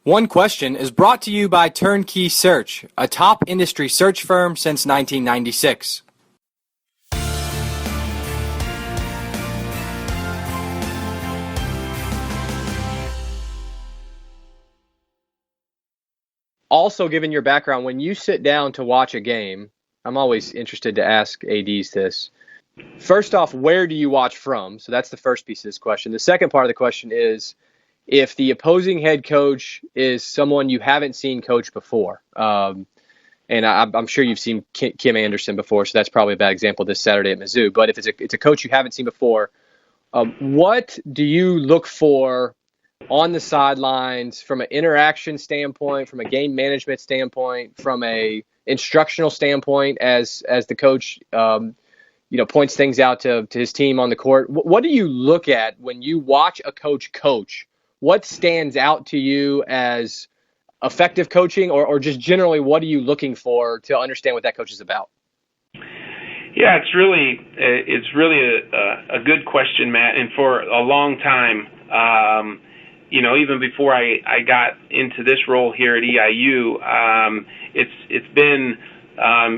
One Question is brought to you by Turnkey Search, a top industry search firm since 1996. Also, given your background, when you sit down to watch a game, I'm always interested to ask ADs this. First off, where do you watch from? So that's the first piece of this question. The second part of the question is, if the opposing head coach is someone you haven't seen coach before, and I'm sure you've seen Kim Anderson before, so that's probably a bad example this Saturday at Mizzou. But if it's a coach you haven't seen before, what do you look for on the sidelines from an interaction standpoint, from a game management standpoint, from a instructional standpoint, as the coach points things out to his team on the court? What do you look at when you watch a coach? What stands out to you as effective coaching, or just generally, what are you looking for to understand what that coach is about? Yeah, it's really a good question, Matt. And for a long time, even before I got into this role here at EIU, it's been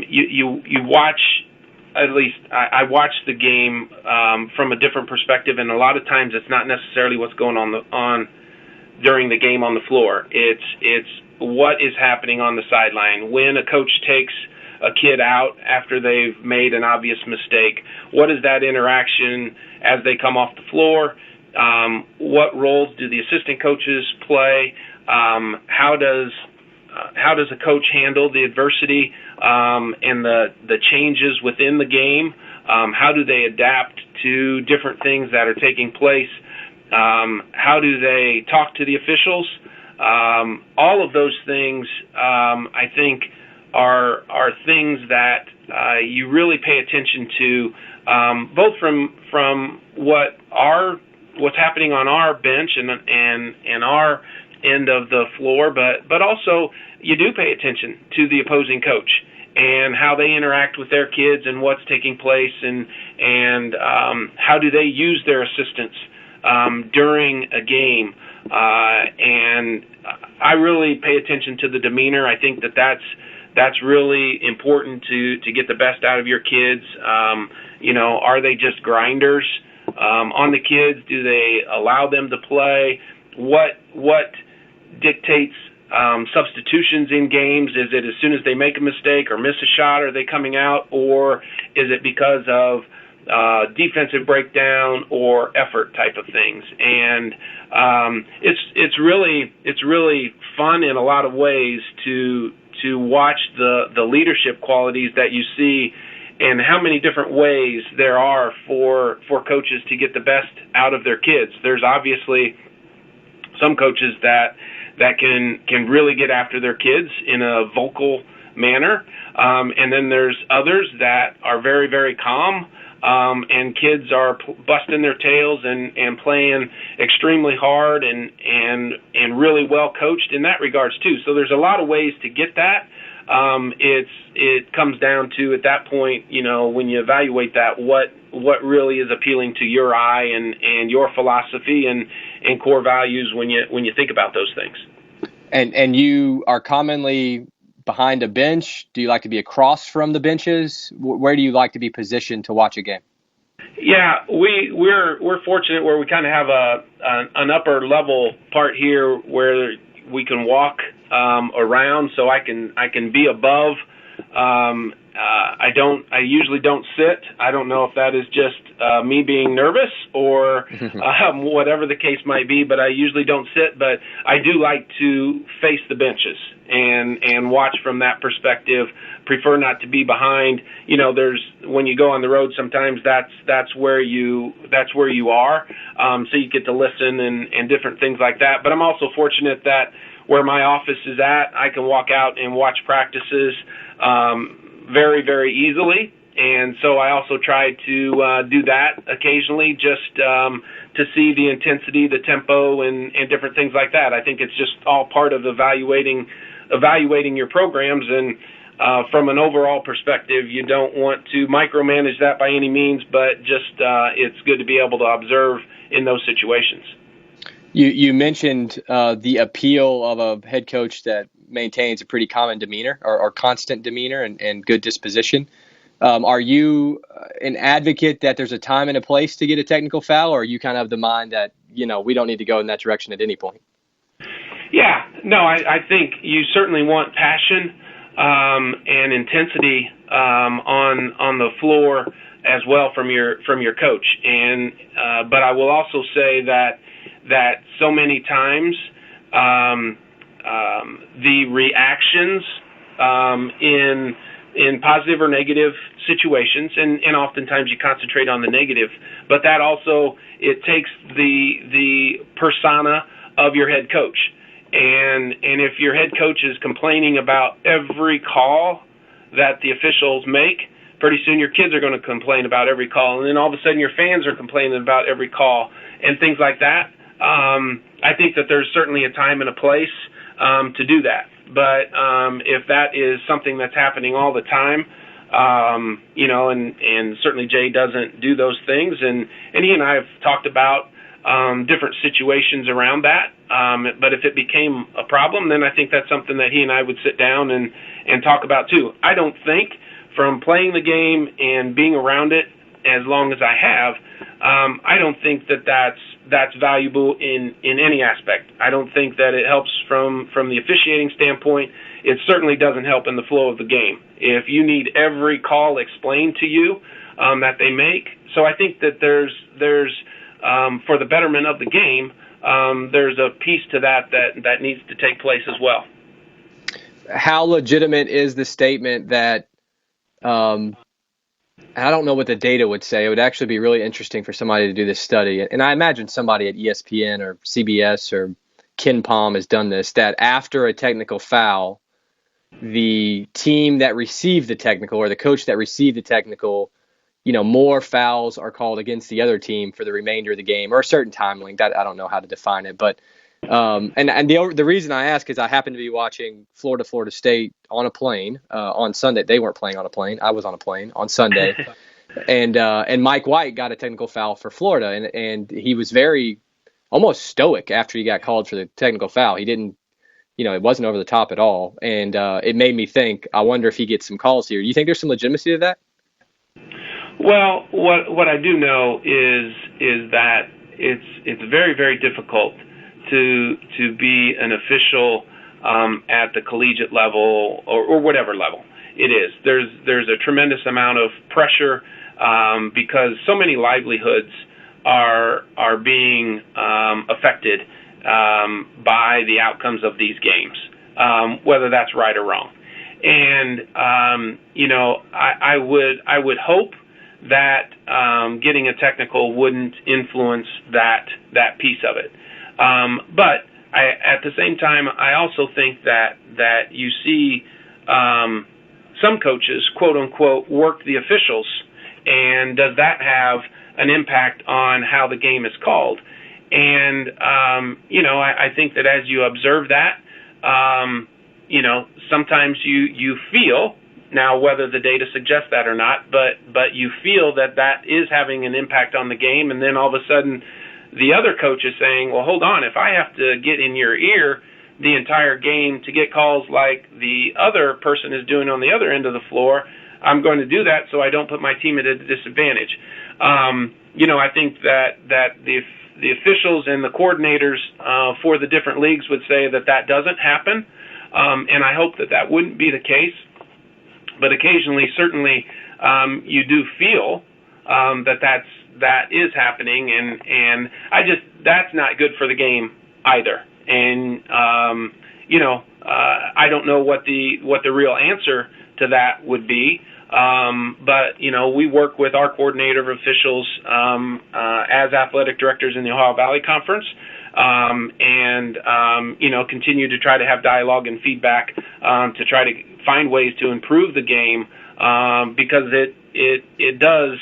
you watch. At least I watch the game from a different perspective, and a lot of times it's not necessarily what's going on during the game on the floor. It's what is happening on the sideline. When a coach takes a kid out after they've made an obvious mistake, what is that interaction as they come off the floor? What roles do the assistant coaches play? How does a coach handle the adversity and the changes within the game? How do they adapt to different things that are taking place? How do they talk to the officials? All of those things, I think, are things that you really pay attention to, both from what's happening on our bench and our end of the floor, but also you do pay attention to the opposing coach and how they interact with their kids and what's taking place, and how do they use their assistants during a game. And I really pay attention to the demeanor. I think that's really important to get the best out of your kids. Are they just grinders on the kids? Do they allow them to play? What dictates substitutions in games? Is it as soon as they make a mistake or miss a shot, are they coming out, or is it because of defensive breakdown or effort type of things? And it's really fun in a lot of ways to watch the leadership qualities that you see, and how many different ways there are for coaches to get the best out of their kids. There's obviously some coaches that can really get after their kids in a vocal manner, and then there's others that are very, very calm, and kids are busting their tails and playing extremely hard and really well coached in that regards too. So there's a lot of ways to get that. It comes down to, at that point, when you evaluate that, what really is appealing to your eye and your philosophy and core values when you think about those things. And you are commonly behind a bench? Do you like to be across from the benches? Where do you like to be positioned to watch a game? Yeah, we're fortunate where we kind of have an upper level part here where we can walk around, so I can be above. I usually don't sit. I don't know if that is just me being nervous or whatever the case might be, but I usually don't sit. But I do like to face the benches and watch from that perspective. Prefer not to be behind. There's, when you go on the road, sometimes that's where you are. So you get to listen and different things like that. But I'm also fortunate that where my office is at, I can walk out and watch practices very, very easily. And so I also try to do that occasionally, just to see the intensity, the tempo, and different things like that. I think it's just all part of evaluating your programs. And from an overall perspective, you don't want to micromanage that by any means, but just it's good to be able to observe in those situations. You mentioned the appeal of a head coach that maintains a pretty common demeanor or constant demeanor and good disposition. Are you an advocate that there's a time and a place to get a technical foul, or are you kind of the mind that, we don't need to go in that direction at any point? Yeah, no, I think you certainly want passion and intensity on the floor as well from your coach. And but I will also say that so many times the reactions in positive or negative situations, and oftentimes you concentrate on the negative, but that also, it takes the persona of your head coach. And if your head coach is complaining about every call that the officials make, pretty soon your kids are going to complain about every call, and then all of a sudden your fans are complaining about every call and things like that. I think that there's certainly a time and a place to do that. But if that is something that's happening all the time, and certainly Jay doesn't do those things, and he and I have talked about different situations around that. But if it became a problem, then I think that's something that he and I would sit down and talk about too. I don't think, from playing the game and being around it as long as I have, I don't think that's valuable in any aspect. I don't think that it helps from the officiating standpoint. It certainly doesn't help in the flow of the game. If you need every call explained to you that they make, so I think that there's for the betterment of the game, there's a piece to that needs to take place as well. How legitimate is the statement that I don't know what the data would say. It would actually be really interesting for somebody to do this study. And I imagine somebody at ESPN or CBS or Ken Palm has done this, that after a technical foul, the team that received the technical or the coach that received the technical, more fouls are called against the other team for the remainder of the game, or a certain time length. I don't know how to define it, but and the reason I ask is I happened to be watching Florida State on a plane on Sunday. They weren't playing on a plane. I was on a plane on Sunday, and Mike White got a technical foul for Florida, and he was very almost stoic after he got called for the technical foul. He didn't, it wasn't over the top at all, and it made me think. I wonder if he gets some calls here. Do you think there's some legitimacy to that? Well, what I do know is that it's very, very difficult to be an official at the collegiate level or whatever level it is. There's a tremendous amount of pressure because so many livelihoods are being affected by the outcomes of these games, whether that's right or wrong. And I would hope that getting a technical wouldn't influence that piece of it. But at the same time, I also think that you see some coaches, quote unquote, work the officials, and does that have an impact on how the game is called? And I think that as you observe that, sometimes you feel, now whether the data suggests that or not, but you feel that is having an impact on the game, and then all of a sudden the other coach is saying, well, hold on, if I have to get in your ear the entire game to get calls like the other person is doing on the other end of the floor, I'm going to do that so I don't put my team at a disadvantage. I think that the officials and the coordinators for the different leagues would say that doesn't happen, and I hope that wouldn't be the case. But occasionally, certainly, you do feel that is happening, and that's not good for the game either. And I don't know what the real answer to that would be. But we work with our coordinator of officials as athletic directors in the Ohio Valley Conference, and continue to try to have dialogue and feedback to try to find ways to improve the game, because it does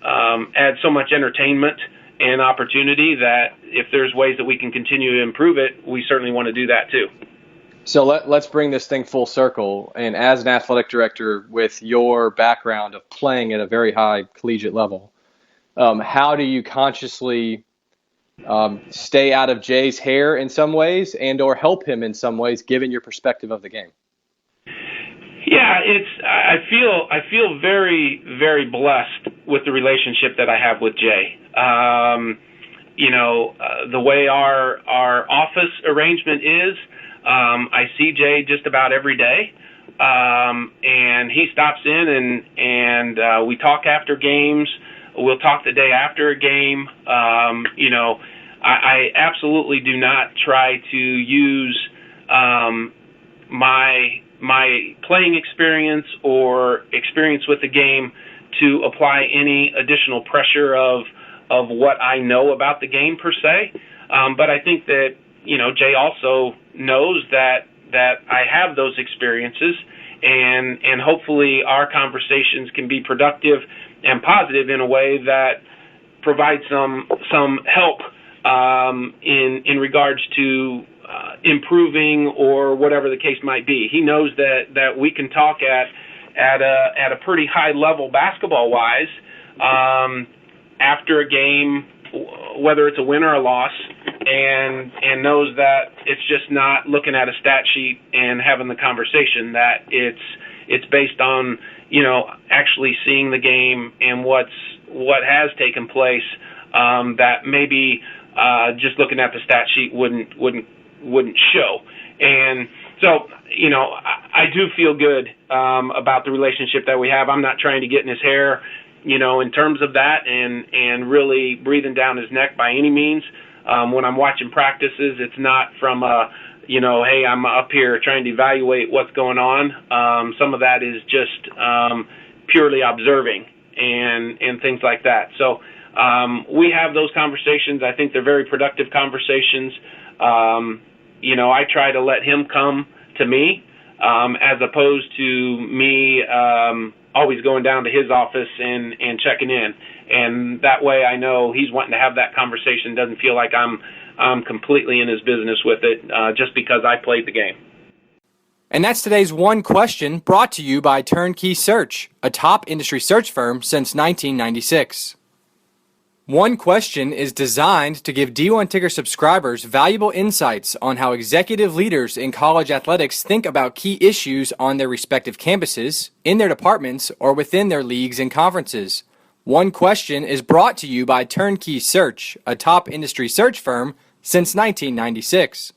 add so much entertainment and opportunity that if there's ways that we can continue to improve it, we certainly want to do that too. So let's bring this thing full circle. And as an athletic director with your background of playing at a very high collegiate level, how do you consciously stay out of Jay's hair in some ways and or help him in some ways, given your perspective of the game? Yeah, I feel very, very blessed with the relationship that I have with Jay. The way our office arrangement is, I see Jay just about every day, and he stops in and we talk after games. We'll talk the day after a game. I absolutely do not try to use my playing experience or experience with the game to apply any additional pressure of what I know about the game per se. But I think that, Jay also knows that I have those experiences, and hopefully our conversations can be productive and positive in a way that provides some help in regards to improving or whatever the case might be. He knows that we can talk at a pretty high level basketball wise after a game, whether it's a win or a loss, and knows that it's just not looking at a stat sheet and having the conversation, that it's based on actually seeing the game and what has taken place, that maybe just looking at the stat sheet wouldn't show. And so, I do feel good about the relationship that we have. I'm not trying to get in his hair, in terms of that, and really breathing down his neck by any means. When I'm watching practices, it's not from hey, I'm up here trying to evaluate what's going on. Some of that is just purely observing and things like that. So we have those conversations. I think they're very productive conversations. I try to let him come to me as opposed to me always going down to his office and checking in. And that way I know he's wanting to have that conversation, doesn't feel like I'm completely in his business with it just because I played the game. And that's today's One Question, brought to you by Turnkey Search, a top industry search firm since 1996. One Question is designed to give D1 Ticker subscribers valuable insights on how executive leaders in college athletics think about key issues on their respective campuses, in their departments, or within their leagues and conferences. One Question is brought to you by Turnkey Search, a top industry search firm since 1996.